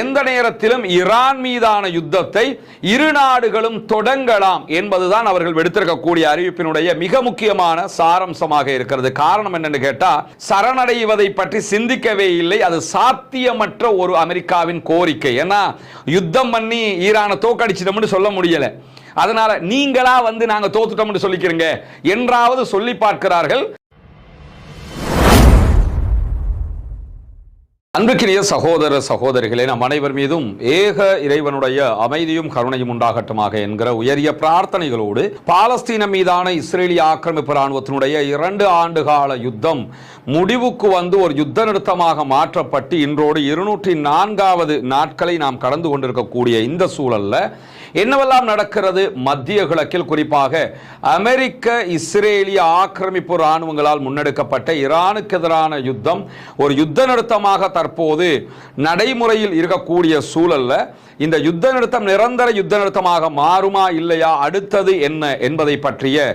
எந்த நேரத்திலும் ஈரான் மீதான யுத்தத்தை இரு நாடுகளும் தொடங்கலாம் என்பதுதான் அவர்கள் விடுத்திருக்கக்கூடிய அறிவிப்பினுடைய மிக முக்கியமான சாராம்சமாக இருக்கிறது. காரணம் என்னன்னு கேட்டா, சரணடைவதை பற்றி சிந்திக்கவே இல்லை. அது சாத்தியமற்ற ஒரு அமெரிக்காவின் கோரிக்கை. ஏன்னா யுத்தம் பண்ணி ஈரானை தோக்கடிச்சிட்டோம்னு சொல்ல முடியல. அதனால நீங்களா நாங்க தோத்துட்டோம்னு சொல்லிக்கிறீங்க என்றாவது சொல்லி பார்க்கிறார்கள். அன்புக்கினிய சகோதர சகோதரிகளே, நம் அனைவர் மீதும் ஏக இறைவனுடைய அமைதியும் கருணையும் உண்டாகட்டுமாக என்கிற உயரிய பிரார்த்தனைகளோடு, பாலஸ்தீனம் மீதான இஸ்ரேலிய ஆக்கிரமிப்பு இராணுவத்தினுடைய 2 ஆண்டுகால யுத்தம் முடிவுக்கு ஒரு யுத்த நிறுத்தமாக மாற்றப்பட்டு இன்றோடு 204வது நாட்களை நாம் கடந்து கொண்டிருக்கக்கூடிய இந்த சூழல்ல என்னவெல்லாம் நடக்கிறது? மத்திய கிழக்கில் குறிப்பாக அமெரிக்க இஸ்ரேலிய ஆக்கிரமிப்பு இராணுவங்களால் முன்னெடுக்கப்பட்ட ஈரானுக்கு எதிரான யுத்தம் ஒரு யுத்த நிறுத்தமாக தற்போது நடைமுறையில் இருக்கக்கூடிய சூழல்ல இந்த யுத்த நிறுத்தம் நிரந்தர யுத்த நிறுத்தமாக மாறுமா இல்லையா, அடுத்தது என்ன என்பதை பற்றிய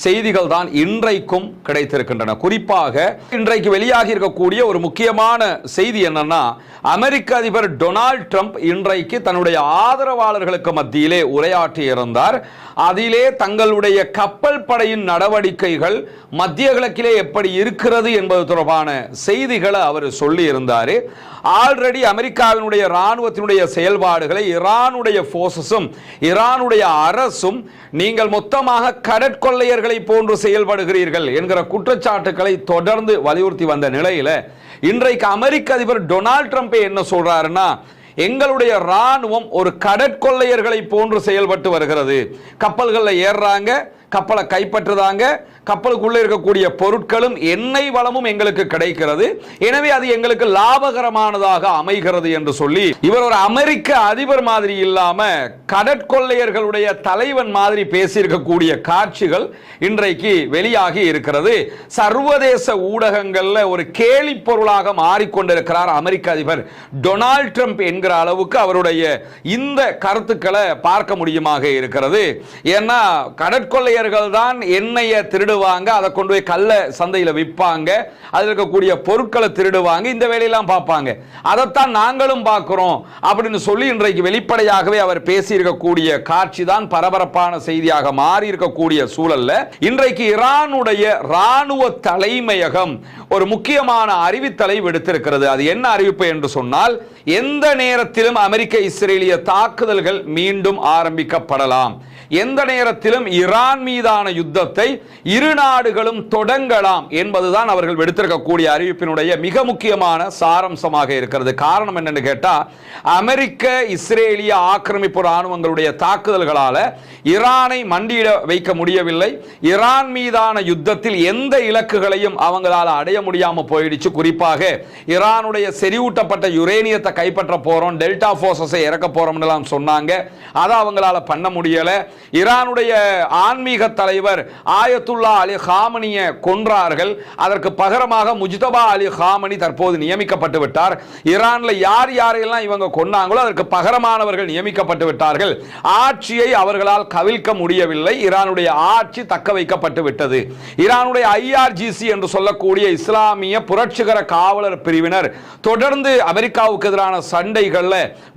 செய்திகள் தான் இன்றைக்கும் கிடைத்திருக்கின்றன. குறிப்பாக இன்றைக்கு வெளியாகி இருக்கக்கூடிய ஒரு முக்கியமான செய்தி என்னன்னா, அமெரிக்க அதிபர் டொனால்ட் ட்ரம்ப் இன்றைக்கு தன்னுடைய ஆதரவாளர்களுக்கு மத்தியிலே உரையாற்றி இருந்தார். அதிலே தங்களுடைய கப்பல் படையின் நடவடிக்கைகள் மத்திய கிழக்கிலே எப்படி இருக்கிறது என்பது தொடர்பான செய்திகளை அவர் சொல்லி இருந்தார். ஆல்ரெடி அமெரிக்காவினுடைய இராணுவத்தினுடைய செயல்பாடுகளை ஈரானுடைய போர்சஸும் ஈரானுடைய அரசும் நீங்கள் மொத்தமாக கடற்கொள்ளையர்களை போன்று செயல்படுகிறீர்கள் என்கிற குற்றச்சாட்டுக்களை தொடர்ந்து வலியுறுத்தி வந்த நிலையில இன்றைக்கு அமெரிக்க அதிபர் டொனால்ட் ட்ரம்ப் என்ன சொல்றாருன்னா, எங்களுடைய ராணுவம் ஒரு கடற்கொள்ளையர்களை போன்று செயல்பட்டு வருகிறது. கப்பல்களில் ஏறுறாங்க, கப்பலை கைப்பற்றுறாங்க, கப்பலுக்குள்ளே இருக்கக்கூடிய பொருட்களும் எண்ணெய் வளமும் எங்களுக்கு கிடைக்கிறது, எனவே அது எங்களுக்கு லாபகரமானதாக அமைகிறது என்று சொல்லி இவர் ஒரு அமெரிக்க அதிபர் மாதிரி இல்லாம கடற்கொள்ளையர்களுடைய தலைவன் மாதிரி பேசியிருக்கக்கூடிய காட்சிகள் இன்றைக்கு வெளியாகி இருக்கிறது. சர்வதேச ஊடகங்கள்ல ஒரு கேலி பொருளாக மாறிக்கொண்டிருக்கிறார் அமெரிக்க அதிபர் டொனால்ட் ட்ரம்ப் என்கிற அளவுக்கு அவருடைய இந்த கருத்துக்களை பார்க்க முடியுமாக இருக்கிறது. ஏன்னா கடற்கொள்ளையர்கள் தான் எண்ணெயை திருடுவாங்க, அதை கொண்டு போய் கள்ள சந்தையில் விற்பாங்க, அதில் இருக்கக்கூடிய பொருட்களை திருடுவாங்க, இந்த வேலையெல்லாம் பார்ப்பாங்க, அதைத்தான் நாங்களும் பார்க்கிறோம் அப்படின்னு சொல்லி இன்றைக்கு வெளிப்படையாகவே அவர் பேசியிருக்கக்கூடிய காட்சி தான் பரபரப்பான செய்தியாக மாறி இருக்கக்கூடிய சூழல்ல இன்றைக்கு ஈரானுடைய ராணுவ தலைமையகம் ஒரு முக்கியமான அறிவித்தலை விடுத்திருக்கிறது. அது என்ன அறிவிப்பு என்று சொன்னால், எந்த நேரத்திலும் அமெரிக்க இஸ்ரேலிய தாக்குதல்கள் மீண்டும் ஆரம்பிக்கப்படலாம், எந்த நேரத்திலும் ஈரான் மீதான யுத்தத்தை இரு நாடுகளும் தொடங்கலாம் என்பதுதான் அவர்கள் விடுத்திருக்கக்கூடிய அறிவிப்பினுடைய மிக முக்கியமான சாராம்சமாக இருக்கிறது. காரணம் என்னன்னு கேட்டா, அமெரிக்க இஸ்ரேலிய ஆக்கிரமிப்பு இராணுவங்களுடைய தாக்குதல்களால ஈரானை மண்டியிட வைக்க முடியவில்லை. ஈரான் மீதான யுத்தத்தில் எந்த இலக்குகளையும் அவங்களால அடைய முடியாம போயிடுச்சு. குறிப்பாக ஈரானுடைய செறிவூட்டப்பட்ட யுரேனியத்தை கைப்பற்ற போறோம், டெல்டா போர்சஸை இறக்க போறோம் சொன்னாங்க, அதை அவங்களால பண்ண முடியல. ஈரானுடைய ஆன்மீக தலைவர் ஆயத்துல்லா அலி காமனியை கொன்றார்கள். அதற்கு பகரமாக முஜ்தபா அலி காமனி தற்போது நியமிக்கப்பட்டு விட்டார். ஈரான்ல யார் யாரெல்லாம் இவங்க கொன்னாங்களோ அதற்கு பகரமானவர்கள் நியமிக்கப்பட்டு விட்டார்கள். ஆட்சியை அவர்களால் கவிழ்க்க முடியவில்லை. ஈரானுடைய ஆட்சி தக்க வைக்கப்பட்டு விட்டது. ஈரானுடைய IRGC என்று சொல்லக்கூடிய இஸ்லாமிய புரட்சிகர காவலர் பிரிவினர் தொடர்ந்து அமெரிக்காவுக்கு எதிரான சண்டைகள்ல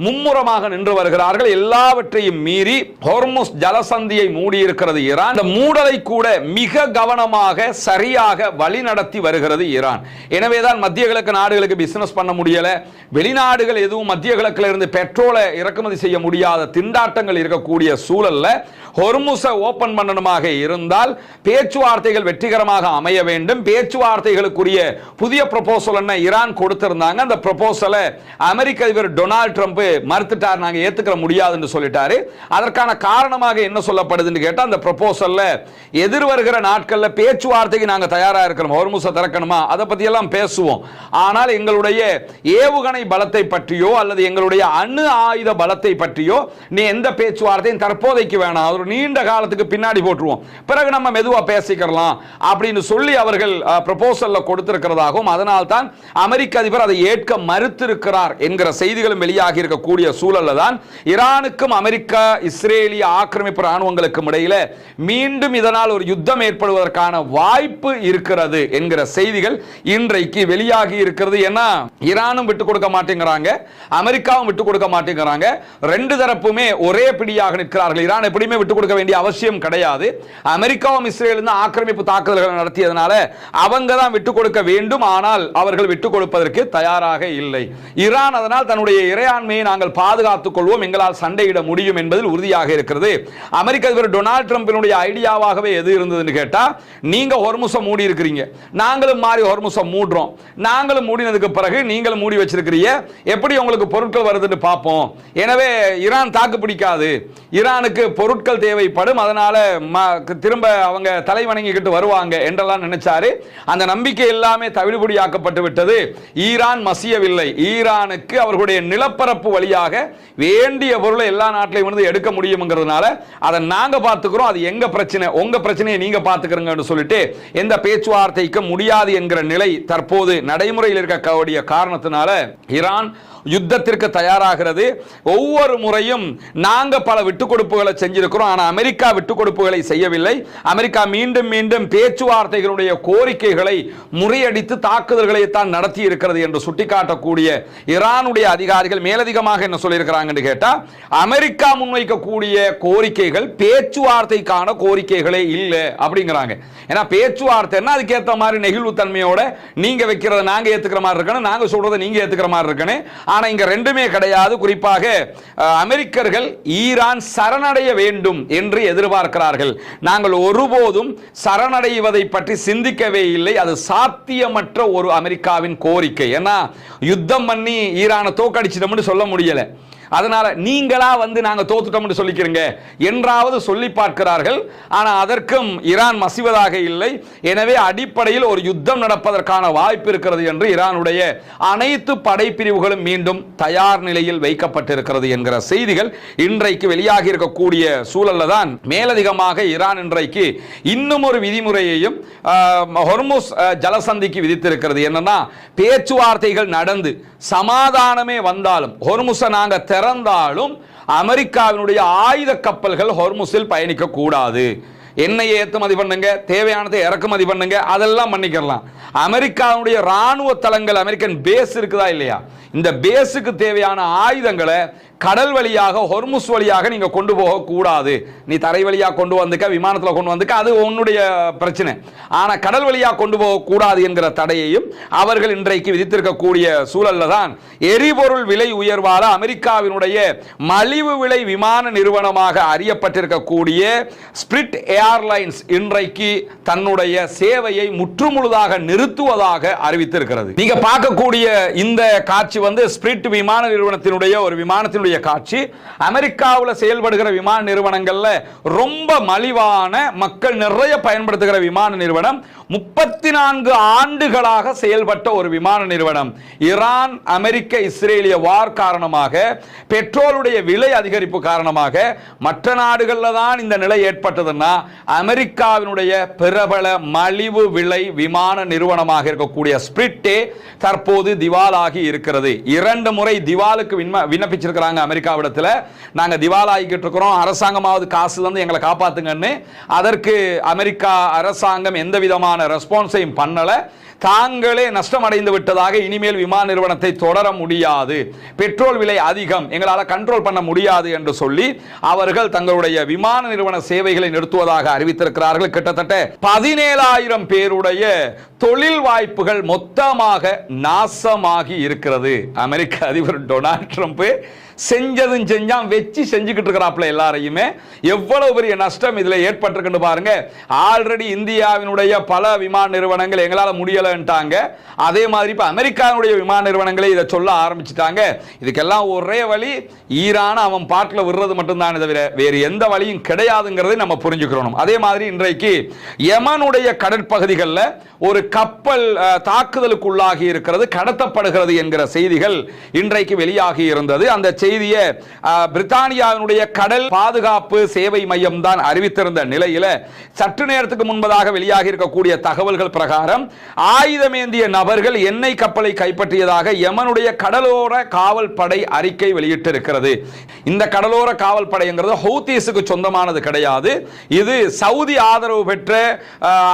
மும்முரமாக நின்று வருகிறார்கள். எல்லாவற்றையும் மீறி ஹோர்முஸ் ஜலசந்தியை மூடி இருக்கிறது ஈரான். இந்த மூடலை கூட மிக கவனமாக சரியாக வழி நடத்தி வருகிறது ஈரான். எனவேதான் மத்திய கிழக்கு நாடுகளுக்கு பிசினஸ் பண்ண முடியல, வெளிநாடுகள் எதுவும் மத்திய கிழக்கில் இருந்து பெட்ரோலை இறக்குமதி செய்ய முடியாத திண்டாட்டங்கள் இருக்கக்கூடிய சூழல்ல ஹொர்முஸை ஓபன் பண்ணணுமாக இருந்தால் பேச்சுவார்த்தைகள் வெற்றிகரமாக அமைய வேண்டும். பேச்சுவார்த்தைகளுக்குரிய புதிய ப்ரொபோசல் என்ன ஈரான் கொடுத்திருந்தாங்க, அந்த ப்ரொபோசலை அமெரிக்க அதிபர் டொனால்ட் ட்ரம்ப் மறுத்துட்டார், நாங்க ஏத்துக்க முடியாதுன்னு சொல்லிட்டாரு. அதற்கான காரணமாக என்ன சொல்லப்படுதுன்னு கேட்டா, அந்த ப்ரொபோசல்ல எதிர் வருகிற நாட்கள்ல பேச்சுவார்த்தைக்கு நாங்க தயாரா இருக்கிறோம், ஹொர்முஸை திறக்கணுமா அதை பத்தி எல்லாம் பேசுவோம், ஆனால் எங்களுடைய ஏவுகணை பலத்தை பற்றியோ அல்லது எங்களுடைய அணு ஆயுத பலத்தை பற்றியோ நீ எந்த பேச்சுவார்த்தையும் தற்போதைக்கு வேணாம், ஒரு நீண்ட காலத்துக்கு பின்னாடி போட்டுருவோம், பிறகு நம்ம மெதுவா பேசிக்கலாம் அப்படின்னு சொல்லி அவர்கள் ப்ரொபோசல்ல கொடுத்திருக்கிறதாகவும், அதனால் தான் அமெரிக்க அதிபர் அதை ஏற்க மறுத்திருக்கிறார் என்கிற செய்திகளும் வெளியாகி இருக்கக்கூடிய சூழல்ல தான் ஈரானுக்கும் அமெரிக்கா இஸ்ரேலிய ஆக்கிரமிப்பு ஆக்கிரமிப்பு ராணுவங்களுக்கும் இடையில மீண்டும் இதனால் ஒரு யுத்தம் ஏற்படுவதற்கான வாய்ப்பு இருக்கிறது என்கிற செய்திகள் இன்றைக்கு வெளியாகி இருக்கிறது. ஏன்னா ஈரானும் விட்டு கொடுக்க மாட்டேங்கிறாங்க, அமெரிக்காவும் விட்டு கொடுக்க மாட்டேங்கிறாங்க. ரெண்டு தரப்புமே ஒரே பிடியாக நிற்கிறார்கள். ஈரான் எப்படியுமே விட்டு கொடுக்க வேண்டிய அவசியம் கிடையாது. அமெரிக்காவும் இஸ்ரேலும் ஆக்கிரமிப்பு தாக்குதல்கள் நடத்தியதனால அவங்க தான் விட்டு கொடுக்க வேண்டும். ஆனால் அவர்கள் விட்டு கொடுப்பதற்கு தயாராக இல்லை. ஈரான் அதனால் தன்னுடைய இறையாண்மையை நாங்கள் பாதுகாத்துக் கொள்வோம், எங்களால் சண்டையிட முடியும் என்பதில் உறுதியாக இருக்கிறது. அமெரிக்க அதிபர் டொனால்ட் ட்ரம்பினுடைய ஐடியாவாகவே எது இருந்ததுன்னு கேட்டா, நீங்க ஹொர்முஸை மூடி இருக்கிறீங்க, நாங்களும் மாறி ஹொர்முஸை மூடுறோம், நாங்களும் மூடினதுக்கு பிறகு நீங்களும் மூடி வச்சிருக்கிறீங்க, எப்படி உங்களுக்கு பொருட்கள் வருதுன்னு பார்ப்போம். எனவே ஈரான் தாக்கு பிடிக்காது, ஈரானுக்கு பொருட்கள் தேவைப்படும், அதனால திரும்ப அவங்க தலை வணங்கிக்கிட்டு வருவாங்க என்றெல்லாம் நினைச்சாரு. அந்த நம்பிக்கை எல்லாமே தவிடுபடியாக்கப்பட்டு விட்டது. ஈரான் மசியவில்லை. ஈரானுக்கு அவர்களுடைய நிலப்பரப்பு வழியாக வேண்டிய பொருளை எல்லா நாட்டிலையும் வந்து எடுக்க முடியும்ங்கிறதுனால அதை நாங்க பார்த்துக்கிறோம், அது எங்க பிரச்சனை, உங்க பிரச்சனையை நீங்க பார்த்துக்கிறீங்கன்னு சொல்லிட்டு எந்த பேச்சுவார்த்தைக்கு முடியாது என்கிற நிலை தற்போது நடைமுறையில் இருக்கக்கூடிய காரணத்தினால ஈரான் யுத்தத்திற்கு தயாராகிறது. ஒவ்வொரு முறையும் நாங்க பல விட்டுக் கொடுப்புகளை செஞ்சிருக்கிறோம், ஆனால் அமெரிக்கா விட்டுக் கொடுப்புகளை செய்யவில்லை. அமெரிக்கா மீண்டும் மீண்டும் பேச்சுவார்த்தைகளுடைய கோரிக்கைகளை முறியடித்து தாக்குதல்களை தான் நடத்தி இருக்கிறது என்று சுட்டிக்காட்டக்கூடிய ஈரானுடைய அதிகாரிகள் மேலதிகமாக என்ன சொல்லியிருக்கிறாங்கன்னு கேட்டா, அமெரிக்கா முன்வைக்கக்கூடிய கோரிக்கைகள் பேச்சுவார்த்தைக்கான கோரிக்கைகளே இல்லை அப்படிங்கிறாங்க. ஏன்னா பேச்சுவார்த்தைன்னா அதுக்கேற்ற மாதிரி நெகிழ்வுத்தன்மையோட நீங்க வைக்கிறத நாங்க ஏத்துக்கிற மாதிரி இருக்கணும், நாங்க சொல்றதை நீங்க ஏத்துக்கிற மாதிரி இருக்கணும். ஆனா இங்க ரெண்டுமே கிடையாது. குறிப்பாக அமெரிக்கர்கள் ஈரான் சரணடைய வேண்டும் என்று எதிர்பார்க்கிறார்கள். நாங்கள் ஒருபோதும் சரணடைவதை பற்றி சிந்திக்கவே இல்லை. அது சாத்தியமற்ற ஒரு அமெரிக்காவின் கோரிக்கை. ஏன்னா யுத்தம் பண்ணி ஈரானை தோக்கடிச்சிட்டோம்னு சொல்ல முடியல. அதனால நீங்களா வந்து நாங்க தோத்துட்டோம்னு சொல்லிக்கிறீங்க என்றாவது சொல்லி பார்க்கிறார்கள். ஆனால் அதற்கும் ஈரான் மசிவதாக இல்லை. எனவே அடிப்படையில் ஒரு யுத்தம் நடப்பதற்கான வாய்ப்பு இருக்கிறது என்று ஈரானுடைய அனைத்து படைப்பிரிவுகளும் மீண்டும் தயார் நிலையில் வைக்கப்பட்டிருக்கிறது என்கிற செய்திகள் இன்றைக்கு வெளியாகி இருக்கக்கூடிய சூழல்ல தான் மேலதிகமாக ஈரான் இன்றைக்கு இன்னும் ஒரு விதிமுறையையும் ஹொர்முஸ் ஜலசந்திக்கு விதித்திருக்கிறது. என்னன்னா, பேச்சுவார்த்தைகள் நடந்து சமாதானமே வந்தாலும் ஹொர்முஸை நாங்க திறந்தாலும் அமெரிக்காவினுடைய ஆயுத கப்பல்கள் ஹொர்முஸில் பயணிக்க கூடாது. எண்ணெயை ஏற்றுமதி பண்ணுங்க, தேவையானதை இறக்குமதி பண்ணுங்க, அதெல்லாம் பண்ணிக்கலாம். அமெரிக்காவுடைய ராணுவ தளங்கள், அமெரிக்கன் பேஸ் இருக்குதா இல்லையா, இந்த பேஸுக்கு தேவையான ஆயுதங்களை கடல் வழியாக ஹொர்முஸ் வழியாக நீங்க கொண்டு போக கூடாது. நீ தரை வழியாக கொண்டு வந்துக்க, விமானத்தில் கொண்டு வந்துக்க, அது உன்னுடைய பிரச்சனை. ஆனா கடல் வழியாக கொண்டு போக கூடாது என்கிற தடையையும் அவர்கள் இன்றைக்கு விதித்திருக்கக்கூடிய சூழல்ல தான் எரிபொருள் விலை உயர்வால அமெரிக்காவினுடைய மலிவு விலை விமான நிறுவனமாக அறியப்பட்டிருக்கக்கூடிய ஸ்பிரிட் ஏர்லைன்ஸ் இன்றைக்கு தன்னுடைய சேவையை முற்றுமுழுதாக நிறுத்துவதாக அறிவித்திருக்கிறது. நீங்க பார்க்கக்கூடிய இந்த காட்சி வந்து ஸ்பிரிட் விமான நிறுவனத்தினுடைய ஒரு விமானத்தினுடைய காட்சி. அமெரிக்காவில் செயல்படுகிற விமான நிறுவனங்கள்ல ரொம்ப மலிவான, மக்கள் நிறைய பயன்படுத்துகிற விமான நிறுவனம், 34 ஆண்டுகளாக செயல்பட்ட ஒரு விமான நிறுவனம். ஈரான் அமெரிக்க இஸ்ரேலிய வார் காரணமாக, பெட்ரோலுடைய விலை அதிகரிப்பு காரணமாக மற்ற நாடுகளில் தான் இந்த நிலை ஏற்பட்டதுன்னா, அமெரிக்காவினுடைய பிரபல மலிவு விலை விமான நிறுவனமாக இருக்கக்கூடிய ஸ்பிரிட்டே தற்போது திவாலாகி இருக்கிறது. 2 முறை திவாலுக்கு விண்ணப்பிச்சிருக்கிறாங்க அமெரிக்காவிடத்தில். நாங்கள் திவாலாகிக்கிட்டு இருக்கிறோம், அரசாங்கமாவது காசு வந்து எங்களை காப்பாத்துங்கன்னு. அதற்கு அமெரிக்கா அரசாங்கம் எந்த விதமான ரெஸ்பான்ஸையும் பண்ணல. தாங்களே நஷ்டம் அடைந்து விட்டதாக, இனிமேல் விமான நிறுவனத்தை தொடர முடியாது, பெட்ரோல் விலை அதிகம், எங்களால் கண்ட்ரோல் பண்ண முடியாது என்று சொல்லி அவர்கள் தங்களுடைய விமான நிறுவன சேவைகளை நிறுத்துவதாக அறிவித்திருக்கிறார்கள். கிட்டத்தட்ட 17,000 பேருடைய தொழில் வாய்ப்புகள் மொத்தமாக நாசமாகி இருக்கிறது. அமெரிக்க அதிபர் டொனால்ட் ட்ரம்ப் செஞ்சதும் செஞ்சான், வெச்சு செஞ்சுக்கிட்டு இருக்கிறாப்ல எல்லாரையுமே. எவ்வளவு பெரிய நஷ்டம் இதுல ஏற்பட்டிருக்குன்னு பாருங்க. ஆல்ரெடி இந்தியாவினுடைய பல விமான நிறுவனங்கள் எங்களால முடியலன்ட்டாங்க. அதே மாதிரி இப்ப அமெரிக்காவுடைய விமான நிறுவனங்களே இதை சொல்ல ஆரம்பிச்சுட்டாங்க. இதுக்கெல்லாம் ஒரே வழி, ஈரான் அவன் பாட்டில் விடுறது மட்டும்தான், தவிர வேறு எந்த வழியும் கிடையாதுங்கிறதை நம்ம புரிஞ்சுக்கிறோம். அதே மாதிரி இன்றைக்கு யமனுடைய கடற்பகுதிகளில் ஒரு கப்பல் தாக்குதலுக்குள்ளாகி இருக்கிறது, கடத்தப்படுகிறது என்கிற செய்திகள் இன்றைக்கு வெளியாகி இருந்தது. அந்த செய்தியை பிரித்தானியாவினுடைய கடல் பாதுகாப்பு சேவை மையம் தான் அறிவித்திருந்த நிலையில சற்று நேரத்துக்கு முன்பதாக வெளியாகி இருக்கக்கூடிய தகவல்கள் பிரகாரம் ஆயுதமேந்திய நபர்கள் எண்ணெய் கப்பலை கைப்பற்றியதாக யமனுடைய கடலோர காவல் படை அறிக்கை வெளியிட்டிருக்கிறது. இந்த கடலோர காவல் படைங்கிறது ஹவுதீஸுக்கு சொந்தமானது கிடையாது. இது சவுதி ஆதரவு பெற்ற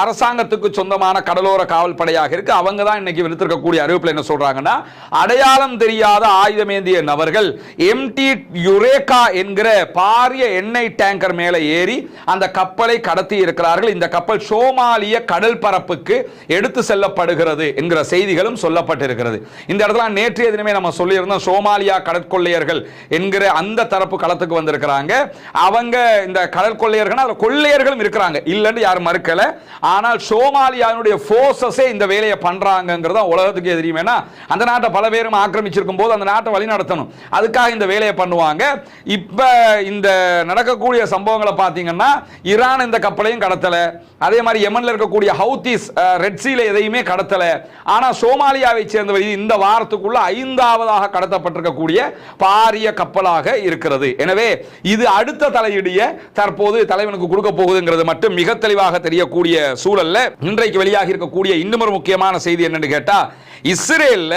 அரசாங்கத்துக்கு சொந்தமான கடலோர காவல் படையாக இருக்கு. அவங்க தான் இன்னைக்கு விடுத்திருக்கக்கூடிய அறிவிப்பில் என்ன சொல்றாங்கன்னா, அடையாளம் தெரியாத ஆயுதமேந்திய நபர்கள் எம்டி யுரேகா என்கிற பாரிய எண்ணெய் டேங்கர் மேலே ஏறி அந்த கப்பலை கடத்தி இருக்கிறார்கள். இந்த கப்பல் சோமாலிய கடல் பரப்புக்கு எடுத்து செல்லப்படுகிறது என்கிற செய்திகளும் சொல்லப்பட்டிருக்கிறது. இந்த இடத்துல நேற்றைய தினமே நம்ம சொல்லியிருந்தோம், சோமாலியா கடற்கொள்ளையர்கள் என்கிற அந்த தரப்பு களத்துக்கு வந்திருக்கிறாங்க. அவங்க இந்த கடற்கொள்ளையர்கள் கொள்ளையர்களும் இருக்கிறாங்க, இல்லன்னு யாரும் மறுக்கல. ஆனால் சோமாலியாவுடைய போர்சஸே இந்த வேலையை பண்றாங்கங்கிறத உலகத்துக்கு தெரியும். அந்த நாட்டை பல பேரும் ஆக்கிரமிச்சிருக்கும் போது அந்த நாட்டை வழி நடத்தணும், அதுக்காக இந்த வேலையை பண்ணுவாங்க. இப்ப இந்த நடக்கக்கூடிய சம்பவங்களை பார்த்தீங்கன்னா, ஈரான் இந்த கப்பலையும் கடத்தல, அதே மாதிரி யமன்ல இருக்கக்கூடிய ஹவுதீஸ் ரெட் சீல எதையுமே கடத்தல. ஆனா சோமாலியாவை சேர்ந்தவர் இந்த வாரத்துக்குள்ள 5ஆவதாக கடத்தப்பட்டிருக்கக்கூடிய பாரிய கப்பலாக இருக்கிறது. எனவே இது அடுத்த தலையிடிய தற்போது தலைவனுக்கு கொடுக்க போகுதுங்கிறது மட்டும் மிக தெளிவாக தெரியக்கூடிய சூழல்ல இன்றைக்கு வெளியாகி இருக்கக்கூடிய இன்னும் ஒரு முக்கியமான செய்தி என்னன்னு கேட்டா, இஸ்ரேல்ல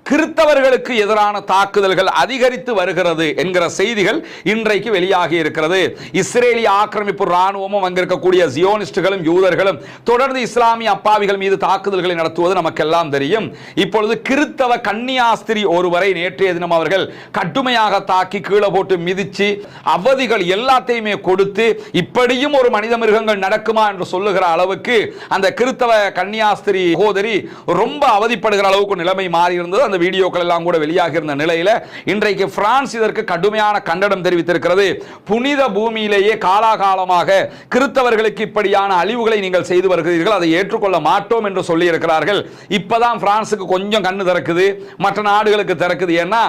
கிறிஸ்தவர்களுக்கு எதிரான தாக்குதல்கள் அதிகரித்து வருகிறது என்கிற செய்திகள் இன்றைக்கு வெளியாகி இருக்கிறது. இஸ்ரேலிய ஆக்கிரமிப்பு ராணுவமும் அங்கிருக்கக்கூடிய ஜியோனிஸ்டுகளும் யூதர்களும் தொடர்ந்து இஸ்லாமிய அப்பாவிகள் மீது தாக்குதல்களை நடத்துவது நமக்கெல்லாம் தெரியும். இப்பொழுது கிறிஸ்தவ கன்னியாஸ்திரி ஒருவரை நேற்றைய தினம் அவர்கள் கடுமையாக தாக்கி கீழே போட்டு மிதிச்சு அவதிகள் எல்லாத்தையுமே கொடுத்து, இப்படியும் ஒரு மனித மிருகங்கள் நடக்குமா என்று சொல்லுகிற அளவுக்கு அந்த கிறிஸ்தவ கன்னியாஸ்திரி சகோதரி ரொம்ப அவதிப்படுகிற அளவுக்கு நிலைமை மாறி இருந்தது. அந்த வீடியோக்கள் எல்லாம் கூட வெளியாக இருந்த நிலையில இன்றைக்கு பிரான்ஸ் இதற்கு கடுமையான கண்டனம் தெரிவித்திருக்கிறது. புனித பூமியிலேயே காலாகாலமாக கிறிஸ்தவர்களுக்கு இப்படியான அழிவுகளை நீங்கள் செய்து வருகிறீர்கள், அதை ஏற்றுக்கொள்ள மாட்டோம் என்று சொல்லி இருக்கிறார்கள். இப்பதான் பிரான்சுக்கு கொஞ்சம் கண்ணு திறக்குது, மற்ற நாடுகளுக்கு திறக்குது. ஏன்னா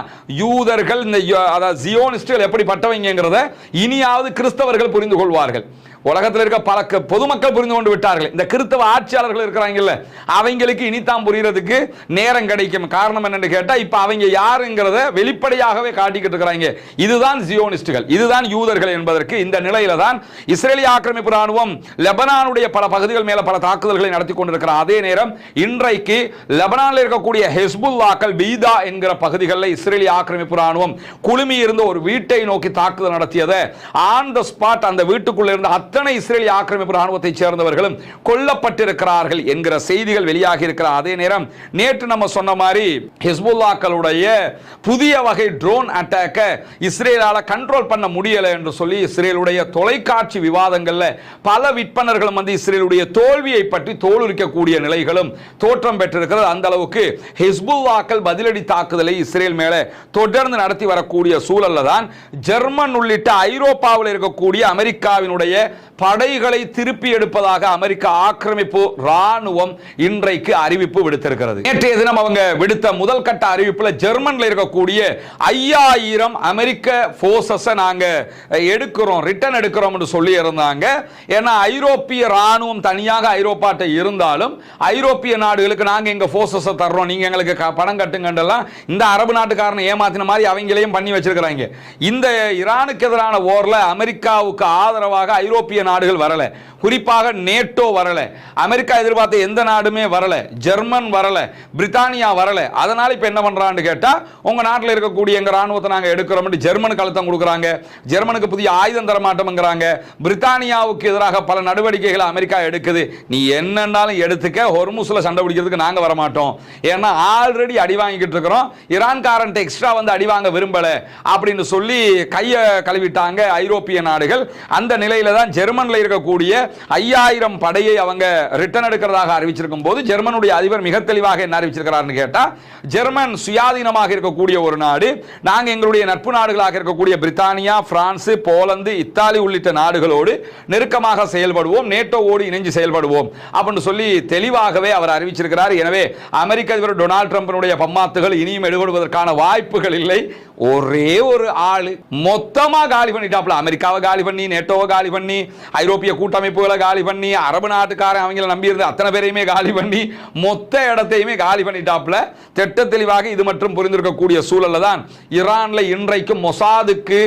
யூதர்கள் இந்த ஜியோனிஸ்டுகள் எப்படிப்பட்டவங்கிறத இனியாவது கிறிஸ்தவர்கள் புரிந்து கொள்வார்கள். உலகத்தில் இருக்க பல பொதுமக்கள் புரிந்து கொண்டு விட்டார்கள். இந்த கிறிஸ்தவ ஆட்சியாளர்கள் இருக்கிறாங்கல்ல, அவங்களுக்கு இனித்தான் புரியறதுக்கு நேரம் கிடைக்கும். காரணம் என்னன்னு கேட்டா, இப்ப அவங்க யாருங்கிறத வெளிப்படையாகவே காட்டிக்கிட்டு இருக்கிறாங்க. இதுதான் ஜியோனிஸ்டுகள், இதுதான் யூதர்கள் என்பதற்கு இந்த நிலையில தான் இஸ்ரேலிய ஆக்கிரமிப்பு ராணுவம் லெபனானுடைய பல பகுதிகள் மேல பல தாக்குதல்களை நடத்தி கொண்டிருக்கிற அதே நேரம் இன்றைக்கு லெபனானில் இருக்கக்கூடிய ஹெஸ்புல்லாக்கள் பீதா என்கிற பகுதிகளில் இஸ்ரேலிய ஆக்கிரமிப்பு ராணுவம் குழுமி இருந்த ஒரு வீட்டை நோக்கி தாக்குதல் நடத்தியதை ஆன் த ஸ்பாட் அந்த வீட்டுக்குள்ள இருந்த அத்தனை இஸ்ரேலிய ஆக்கிரமிப்பு ராணுவத்தை சேர்ந்தவர்களும் கொல்லப்பட்டிருக்கிறார்கள் என்கிற செய்திகள் வெளியாகி இருக்கிற அதே நேரம் நேற்று நம்ம சொன்ன மாதிரி ஹிஸ்புல்லாக்களுடைய புதிய வகை ட்ரோன் அட்டாக்க இஸ்ரேலால கண்ட்ரோல் பண்ண முடியல என்று சொல்லி இஸ்ரேலுடைய தொலைக்காட்சி விவாதங்கள்ல பல விற்பனர்களும் வந்து இஸ்ரேலுடைய தோல்வியை பற்றி தோலுரிக்கக்கூடிய நிலைகளும் தோற்றம் பெற்றிருக்கிறது. அந்த அளவுக்கு ஹிஸ்புல்லாக்கள் பதிலடி தாக்குதலை இஸ்ரேல் மேல தொடர்ந்து நடத்தி வரக்கூடிய சூழல்ல தான் ஜெர்மன் உள்ளிட்ட ஐரோப்பாவில் இருக்கக்கூடிய அமெரிக்காவினுடைய படைகளை திருப்பி எடுப்பதாக அமெரிக்க ஆக்கிரமிப்பு ராணுவம் இன்றைக்கு அறிவிப்பு விடுத்திருக்கிறது. நேற்றைய தினம் அவங்க விடுத்த முதல் கட்ட அறிவிப்புல ஜெர்மன்ல இருக்கக்கூடிய 5000 அமெரிக்க போர்சஸ் நாங்க எடுக்கிறோம், ரிட்டர்ன் எடுக்கிறோம் என்று சொல்லி இருந்தாங்க. ஏன்னா ஐரோப்பிய ராணுவம் தனியாக ஐரோப்பாட்ட இருந்தாலும் ஐரோப்பிய நாடுகளுக்கு நாங்க எங்க போர்சஸ் தர்றோம், நீங்க எங்களுக்கு பணம் கட்டுங்கன்றலாம் இந்த அரபு நாட்டுக்காரனை ஏமாத்தின மாதிரி அவங்களையும் பண்ணி வச்சிருக்கிறாங்க. இந்த ஈரானுக்கு எதிரான போர்ல அமெரிக்காவுக்கு ஆதரவாக ஐரோப்பிய நாடுகள் வரல, குறிப்பாக நேட்டோ வரல, அமெரிக்கா எதிர்பார்த்த எந்த நாடுமே வரல, ஜெர்மன் வரல, பிரித்தானியா வரல. அதனால இப்ப என்ன பண்றான்னு கேட்டா, உங்க நாட்டில் இருக்கக்கூடிய எங்க ராணுவத்தை நாங்க எடுக்கிறோம், ஜெர்மனுக்கு அழுத்தம் கொடுக்குறாங்க, ஜெர்மனுக்கு புதிய ஆயுதம் தர மாட்டோம்ங்கறாங்க. பிரித்தானியாவுக்கு எதிராக பல நடவடிக்கைகளை அமெரிக்கா எடுக்குது. நீ என்னன்னாலும் எடுத்துக்க, ஹொர்முஸ்ல சண்டை பிடிக்கிறதுக்கு நாங்க வர மாட்டோம், ஏன்னா ஆல்ரெடி அடி வாங்கிட்டு இருக்கிறோம், ஈரான்காரன் எக்ஸ்ட்ரா வந்து அடி வாங்க விரும்பல அப்படின்னு சொல்லி கையை கழுவிட்டாங்க ஐரோப்பிய நாடுகள். அந்த நிலையில தான் ஜெர்மன்ல இருக்கக்கூடிய 5000 படையை அவங்க ரிட்டர்ன் எடுக்கிறதாக அறிவிச்சிருக்கும் போது ஜெர்மனுடைய அதிபர் மிக தெளிவாக என்ன அறிவிச்சிருக்கிறார்னு கேட்டா, ஜெர்மன் சுயாதீனமாக இருக்கக்கூடிய ஒரு நாடு, நாங்க எங்களுடைய நட்பு நாடுகளாக இருக்கக்கூடிய பிரித்தானியா, பிரான்ஸ், போலந்து, இத்தாலி உள்ளிட்ட நாடுகளோடு நெருக்கமாக செயல்படுவோம், நேட்டோவோடு இணைஞ்சு செயல்படுவோம் அப்படின்னு சொல்லி தெளிவாகவே அவர் அறிவிச்சிருக்கிறார். எனவே அமெரிக்க அதிபர் டொனால்ட் ட்ரம்பினுடைய பம்மாத்துகள் இனியும் எடுபடுவதற்கான வாய்ப்புகள் இல்லை. ஒரே ஒரு ஆளு மொத்தமா காலி பண்ணிட்டாப்ல. அமெரிக்காவை காலி பண்ணி, நேட்டோவை காலி பண்ணி, ஐரோப்பிய கூட்டமைப்புகளை காலி பண்ணி, அரபு நாட்டுக்காரன் அவங்களை நம்பி இருந்த அத்தனை பேரையுமே காலி பண்ணி, மொத்த இடத்தையுமே காலி பண்ணிட்டாப்ல. திட்ட தெளிவாக இது மற்றும் புரிந்திருக்கக்கூடிய சூழல்ல தான் ஈரான்ல இன்றைக்கு மொசாதுக்கு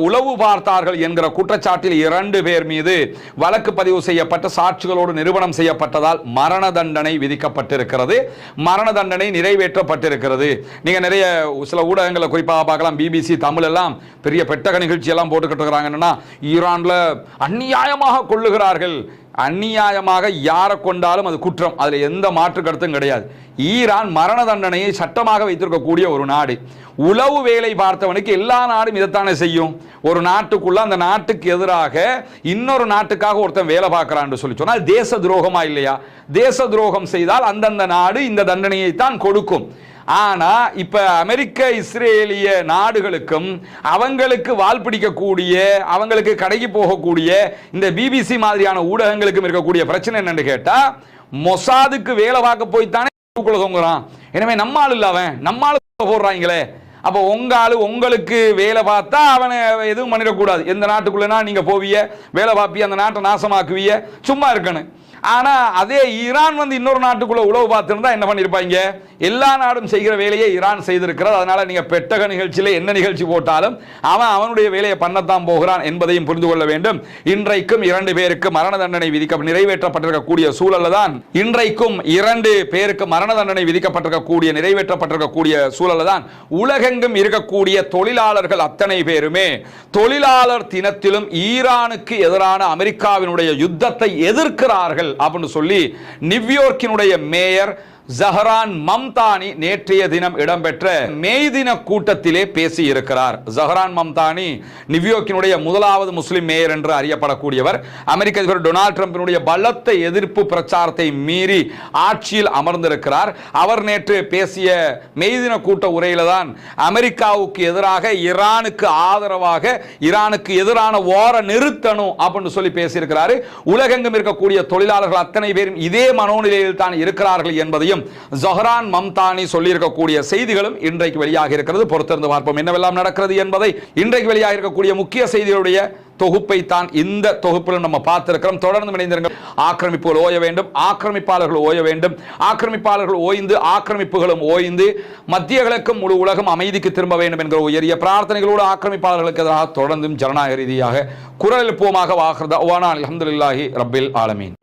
உளவு பார்த்தார்கள் என்கிற குற்றச்சாட்டில் 2 பேர் மீது வழக்கு பதிவு செய்யப்பட்ட சாட்சிகளோடு நிரூபணம் செய்யப்பட்டதால் மரண தண்டனை விதிக்கப்பட்டிருக்கிறது. மரண தண்டனை நிறைவேற்றப்பட்டிருக்கிறது. நீங்க நிறைய சில ஊடகங்களை குறிப்பாக பார்க்கலாம், பிபிசி தமிழ் எல்லாம் பெரிய பெட்டக நிகழ்ச்சி எல்லாம் போட்டுக்கிட்டு இருக்காங்கன்னா, ஈரான்ல அநியாயமாக கொள்ளுகிறார்கள். அநியாயமாக யாரை கொண்டாலும் அது குற்றம், அதுல எந்த மாற்று கருத்தும் கிடையாது. ஈரான் மரண தண்டனையை சட்டமாக வைத்திருக்கக்கூடிய ஒரு நாடு. உளவு வேலை பார்த்தவனுக்கு எல்லா நாடும் இதைத்தானே செய்யும். ஒரு நாட்டுக்குள்ள அந்த நாட்டுக்கு எதிராக இன்னொரு நாட்டுக்காக ஒருத்தன் வேலை பார்க்கிறான்னு சொல்லி சொன்னால் தேச துரோகமா இல்லையா? தேச துரோகம் செய்தால் அந்தந்த நாடு இந்த தண்டனையை தான் கொடுக்கும். ஆனா இப்ப அமெரிக்க இஸ்ரேலிய நாடுகளுக்கும் அவங்களுக்கு வால் பிடிக்கக்கூடிய, அவங்களுக்கு கடைக்கு போகக்கூடிய இந்த பிபிசி மாதிரியான ஊடகங்களுக்கும் இருக்கக்கூடிய பிரச்சனை என்னன்னு கேட்டா, மொசாதுக்கு வேலை பார்க்க போய்த்தானே தொங்குறான். எனவே நம்மால் இல்ல அவன், நம்மால் போடுறாங்களே. அப்போ உங்க ஆளு உங்களுக்கு வேலை பார்த்தா அவனை எதுவும் பண்ணிடக்கூடாது. எந்த நாட்டுக்குள்ளனா நீங்க போவிய, வேலை பார்ப்பிய, அந்த நாட்டை நாசமாக்குவிய, சும்மா இருக்கணும். ஆனா அதே ஈரான் வந்து இன்னொரு நாட்டுக்குள்ள உளவு பார்த்திருந்தா என்ன பண்ணிருப்பாங்க? எல்லா நாடும் செய்கிற வேலையை ஈரான் செய்திருக்கிறது. அதனால நீங்க பெட்டக நிகழ்ச்சியில என்ன நிகழ்ச்சி போட்டாலும் அவன் அவனுடைய வேலையை பண்ணத்தான் போகிறான் என்பதையும் புரிந்து கொள்ள வேண்டும். இன்றைக்கும் 2 பேருக்கு மரண தண்டனை நிறைவேற்றப்பட்டிருக்கக்கூடிய சூழல்ல தான் இன்றைக்கும் 2 பேருக்கு மரண தண்டனை விதிக்கப்பட்டிருக்கக்கூடிய நிறைவேற்றப்பட்டிருக்கக்கூடிய சூழல்ல தான் உலகெங்கும் இருக்கக்கூடிய தொழிலாளர்கள் அத்தனை பேருமே தொழிலாளர் தினத்திலும் ஈரானுக்கு எதிரான அமெரிக்காவினுடைய யுத்தத்தை எதிர்க்கிறார்கள் அப்படின்னு சொல்லி நியூயார்க்கினுடைய மேயர் ஜஹரான் மம்தானி நேற்றைய தினம் இடம்பெற்ற மே தின கூட்டத்திலே பேசி இருக்கிறார். ஜஹரான் மம்தானி நியூயார்க்கினுடைய முதலாவது முஸ்லிம் மேயர் என்று அறியப்படக்கூடியவர். அமெரிக்க அதிபர் டொனால்ட் ட்ரம்பினுடைய பலத்த எதிர்ப்பு பிரச்சாரத்தை மீறி ஆட்சியில் அமர்ந்திருக்கிறார். அவர் நேற்று பேசிய மே தின கூட்ட உரையில தான் அமெரிக்காவுக்கு எதிராக ஈரானுக்கு ஆதரவாக ஈரானுக்கு எதிரான வார நிறுத்தணும் அப்படின்னு சொல்லி பேசியிருக்கிறார். உலகெங்கும் இருக்கக்கூடிய தொழிலாளர்கள் அத்தனை பேரும் இதே மனோநிலையில் தான் இருக்கிறார்கள் என்பதையும் ஜஹரான் மம்தானி சொல்லியிருக்கக்கூடிய செய்திகளும் இன்றைக்கு வெளியாக இருக்கிறது. பொறுத்திருந்து பார்ப்போம் என்னவெல்லாம் நடக்கிறது என்பதை. இன்றைக்கு வெளியாக இருக்கக்கூடிய முக்கிய செய்திகளுடைய தொகுப்பை தான் இந்த தொகுப்பிலும் நம்ம பார்த்திருக்கிறோம். தொடர்ந்து இணைந்திருங்கள். ஆக்கிரமிப்புகள் ஓய வேண்டும், ஆக்கிரமிப்பாளர்கள் ஓய வேண்டும், ஆக்கிரமிப்பாளர்கள் ஓய்ந்து ஆக்கிரமிப்புகளும் ஓய்ந்து மத்திய கிழக்கும் முழு உலகம் அமைதிக்கு திரும்ப வேண்டும் என்கிற உயரிய பிரார்த்தனைகளோடு ஆக்கிரமிப்பாளர்களுக்கு எதிராக தொடர்ந்தும் ஜனநாயக ரீதியாக குரல் எழுப்புவோமாக. வாஹ்ரதா அல்ஹம்துலில்லாஹி ரப்பில் ஆலமீன்.